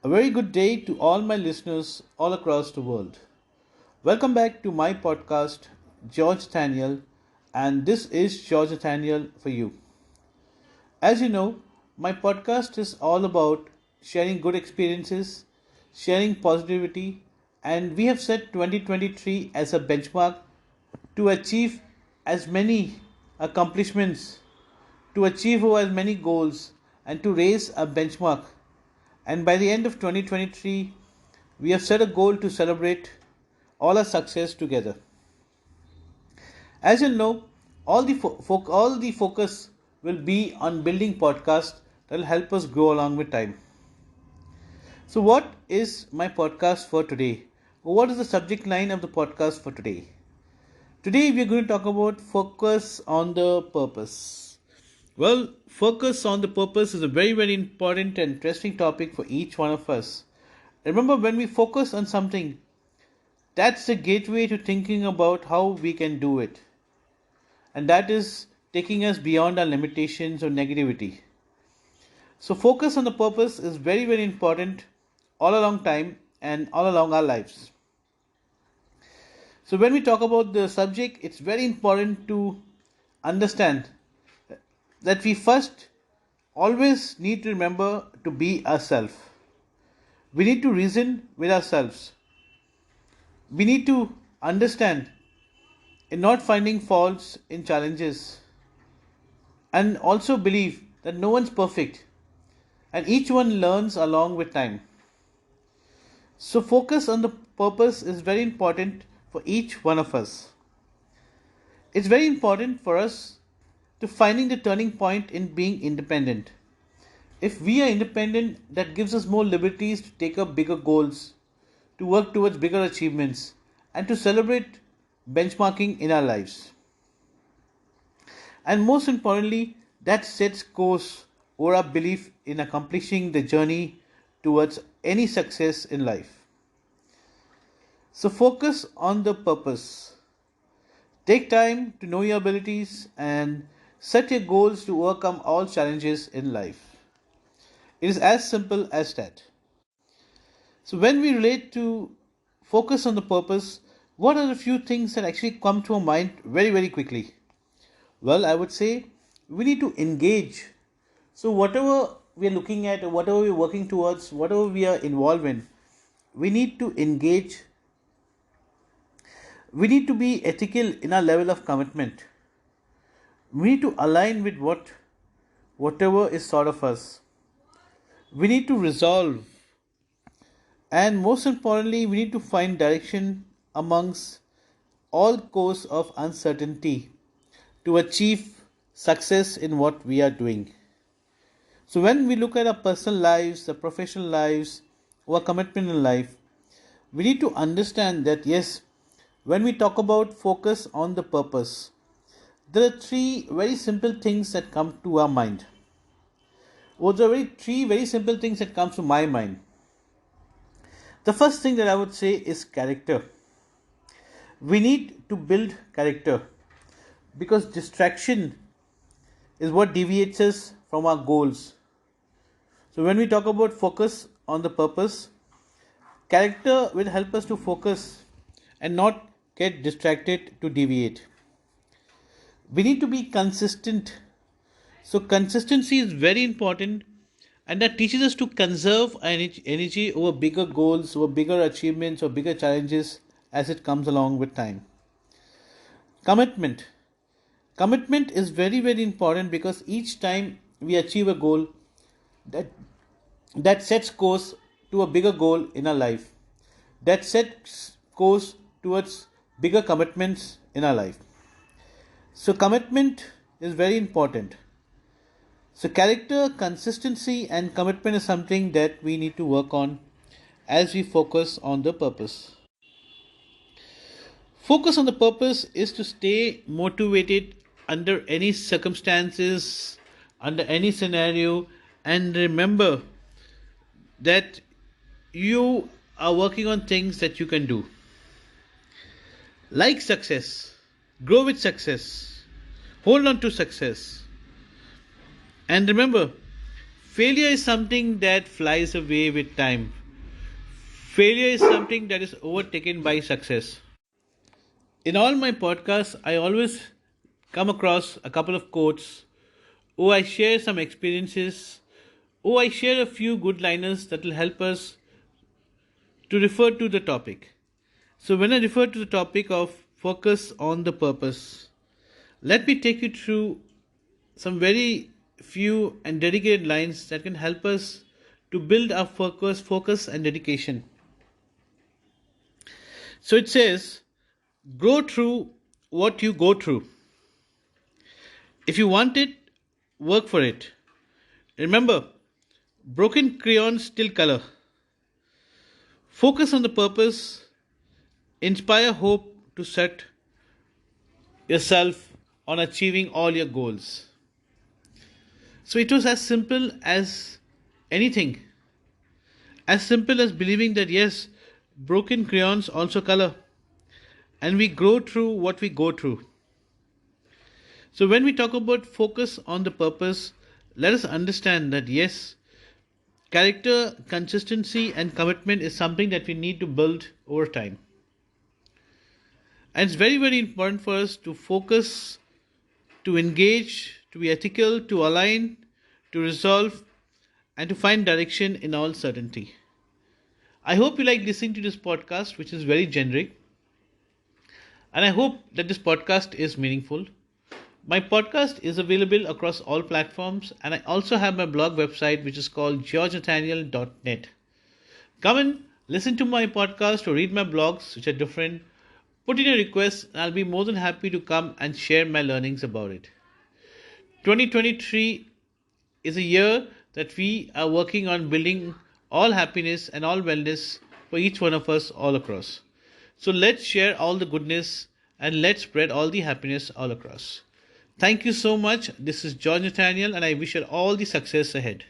A very good day to all my listeners all across the world. Welcome back to my podcast, George Nathaniel, and this is George Nathaniel for you. As you know, my podcast is all about sharing good experiences, sharing positivity, and we have set 2023 as a benchmark to achieve as many accomplishments, to achieve as many goals, and to raise a benchmark. And by the end of 2023, we have set a goal to celebrate all our success together. As you know, all the focus will be on building podcasts that will help us grow along with time. So, what is my podcast for today? What is the subject line of the podcast for today? Today, we are going to talk about focus on the purpose. Well, focus on the purpose is a very important and interesting topic for each one of us. Remember, when we focus on something, that's the gateway to thinking about how we can do it. And that is taking us beyond our limitations or negativity. So, focus on the purpose is very important all along time and all along our lives. So, when we talk about the subject, it's very important to understand that we first always need to remember to be ourselves. We need to reason with ourselves. We need to understand in not finding faults in challenges and also believe that no one's perfect and each one learns along with time. So, focus on the purpose is very important for each one of us. It's very important for us to finding the turning point in being independent. If we are independent, that gives us more liberties to take up bigger goals, to work towards bigger achievements, and to celebrate benchmarking in our lives. And most importantly, that sets course over our belief in accomplishing the journey towards any success in life. So, focus on the purpose. Take time to know your abilities and set your goals to overcome all challenges in life. It is as simple as that. So, when we relate to focus on the purpose, what are the few things that actually come to our mind very quickly? Well, I would say we need to engage. So, whatever we are looking at, or whatever we are working towards, whatever we are involved in, we need to engage. We need to be ethical in our level of commitment. We need to align with whatever is sort of us. We need to resolve, and most importantly, we need to find direction amongst all course of uncertainty to achieve success in what we are doing. So, when we look at our personal lives, the professional lives, our commitment in life, we need to understand that yes, when we talk about focus on the purpose, there are three very simple things that come to our mind. Those are three very simple things that comes to my mind. The first thing that I would say is character. We need to build character because distraction is what deviates us from our goals. So, when we talk about focus on the purpose, character will help us to focus and not get distracted to deviate. We need to be consistent. So, consistency is very important and that teaches us to conserve energy over bigger goals, over bigger achievements, or bigger challenges as it comes along with time. Commitment. Commitment is very important because each time we achieve a goal, that that sets course to a bigger goal in our life, that sets course towards bigger commitments in our life. So, commitment is very important. So, character, consistency, and commitment is something that we need to work on as we focus on the purpose. Focus on the purpose is to stay motivated under any circumstances, under any scenario, and remember that you are working on things that you can do. Like success, grow with success, hold on to success, and remember Failure is something that flies away with time. Failure is something that is overtaken by success. In all my podcasts, I always come across a couple of quotes, or I share some experiences, or I share a few good liners that will help us to refer to the topic. So, when I refer to the topic of focus on the purpose, let me take you through some very few and dedicated lines that can help us to build our focus and dedication. So it says, grow through what you go through. If you want it, work for it. Remember, broken crayons still color. Focus on the purpose, inspire hope to set yourself on achieving all your goals. So it was as simple as anything. As simple as believing that yes, broken crayons also color, and we grow through what we go through. So when we talk about focus on the purpose, let us understand that yes, character, consistency, and commitment is something that we need to build over time. And it's very, very important for us to focus, to engage, to be ethical, to align, to resolve, and to find direction in all certainty. I hope you like listening to this podcast, which is very generic. And I hope that this podcast is meaningful. My podcast is available across all platforms, and I also have my blog website, which is called georgenathaniel.net. Come and listen to my podcast or read my blogs, which are different. Put in a request, and I'll be more than happy to come and share my learnings about it. 2023 is a year that we are working on building all happiness and all wellness for each one of us all across. So let's share all the goodness and let's spread all the happiness all across. Thank you so much. This is George Nathaniel, and I wish you all the success ahead.